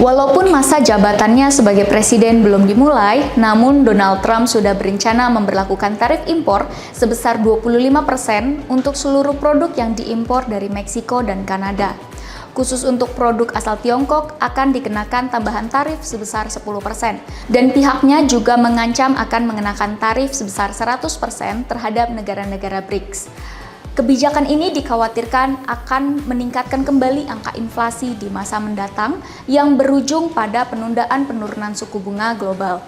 Walaupun masa jabatannya sebagai presiden belum dimulai, namun Donald Trump sudah berencana memberlakukan tarif impor sebesar 25% untuk seluruh produk yang diimpor dari Meksiko dan Kanada. Khusus untuk produk asal Tiongkok akan dikenakan tambahan tarif sebesar 10%. Dan pihaknya juga mengancam akan mengenakan tarif sebesar 100% terhadap negara-negara BRICS. Kebijakan ini dikhawatirkan akan meningkatkan kembali angka inflasi di masa mendatang yang berujung pada penundaan penurunan suku bunga global.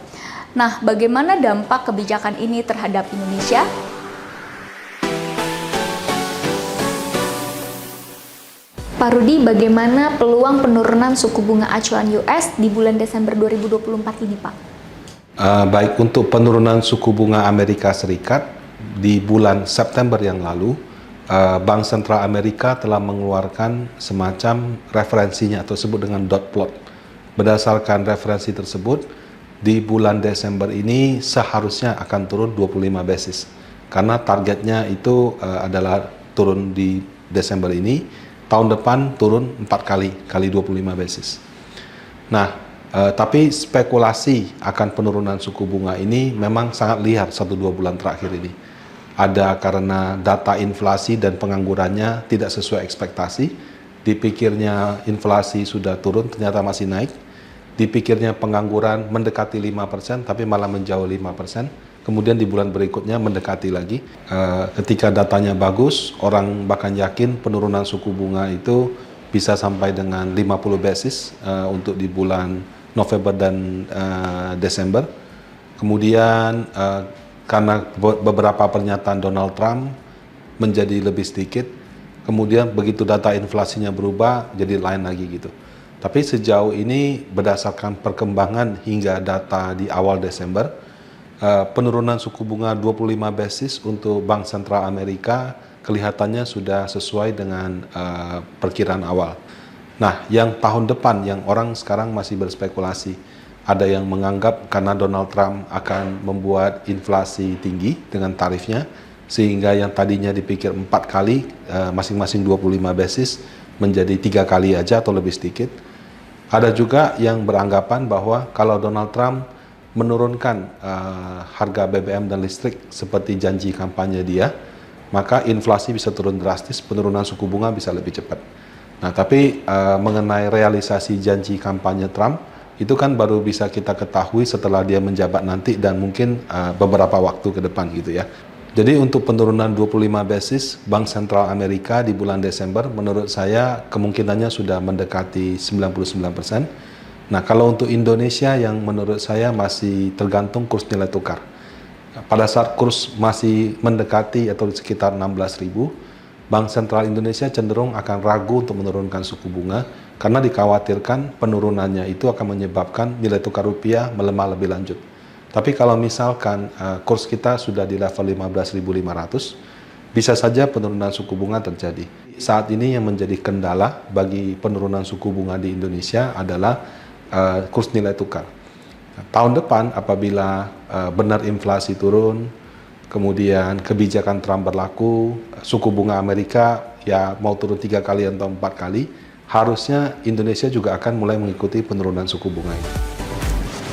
Nah, bagaimana dampak kebijakan ini terhadap Indonesia? Pak Rudi, bagaimana peluang penurunan suku bunga acuan US di bulan Desember 2024 ini, Pak? Baik, untuk penurunan suku bunga Amerika Serikat di bulan September yang lalu, Bank Sentral Amerika telah mengeluarkan semacam referensinya atau disebut dengan dot plot. Berdasarkan referensi tersebut, di bulan Desember ini seharusnya akan turun 25 basis. Karena targetnya itu adalah turun di Desember ini, tahun depan turun 4 kali 25 basis. Nah, tapi spekulasi akan penurunan suku bunga ini memang sangat liar 1-2 bulan terakhir ini. Ada karena data inflasi dan penganggurannya tidak sesuai ekspektasi. Dipikirnya inflasi sudah turun, ternyata masih naik. Dipikirnya pengangguran mendekati 5%, tapi malah menjauh 5%. Kemudian di bulan berikutnya mendekati lagi. Ketika datanya bagus, orang bahkan yakin penurunan suku bunga itu bisa sampai dengan 50 basis untuk di bulan November dan Desember. Kemudian karena beberapa pernyataan Donald Trump menjadi lebih sedikit, kemudian begitu data inflasinya berubah jadi lain lagi gitu. Tapi sejauh ini berdasarkan perkembangan hingga data di awal Desember, penurunan suku bunga 25 basis untuk Bank Sentral Amerika kelihatannya sudah sesuai dengan perkiraan awal. Nah, yang tahun depan yang orang sekarang masih berspekulasi, ada yang menganggap karena Donald Trump akan membuat inflasi tinggi dengan tarifnya, sehingga yang tadinya dipikir 4 kali, masing-masing 25 basis, menjadi 3 kali aja atau lebih sedikit. Ada juga yang beranggapan bahwa kalau Donald Trump menurunkan harga BBM dan listrik seperti janji kampanye dia, maka inflasi bisa turun drastis, penurunan suku bunga bisa lebih cepat. Nah, tapi mengenai realisasi janji kampanye Trump, itu kan baru bisa kita ketahui setelah dia menjabat nanti dan mungkin beberapa waktu ke depan gitu ya. Jadi untuk penurunan 25 basis Bank Sentral Amerika di bulan Desember menurut saya kemungkinannya sudah mendekati 99%. Nah, kalau untuk Indonesia yang menurut saya masih tergantung kurs nilai tukar. Pada saat kurs masih mendekati atau sekitar 16.000, Bank Sentral Indonesia cenderung akan ragu untuk menurunkan suku bunga karena dikhawatirkan penurunannya itu akan menyebabkan nilai tukar rupiah melemah lebih lanjut. Tapi kalau misalkan kurs kita sudah di level 15.500, bisa saja penurunan suku bunga terjadi. Saat ini yang menjadi kendala bagi penurunan suku bunga di Indonesia adalah kurs nilai tukar. Tahun depan apabila benar inflasi turun, kemudian kebijakan Trump berlaku, suku bunga Amerika ya mau turun 3 kali atau 4 kali, harusnya Indonesia juga akan mulai mengikuti penurunan suku bunga ini.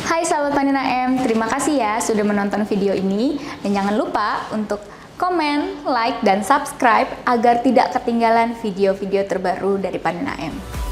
Hai sahabat Panin AM, terima kasih ya sudah menonton video ini. Dan jangan lupa untuk komen, like, dan subscribe agar tidak ketinggalan video-video terbaru dari Panin AM.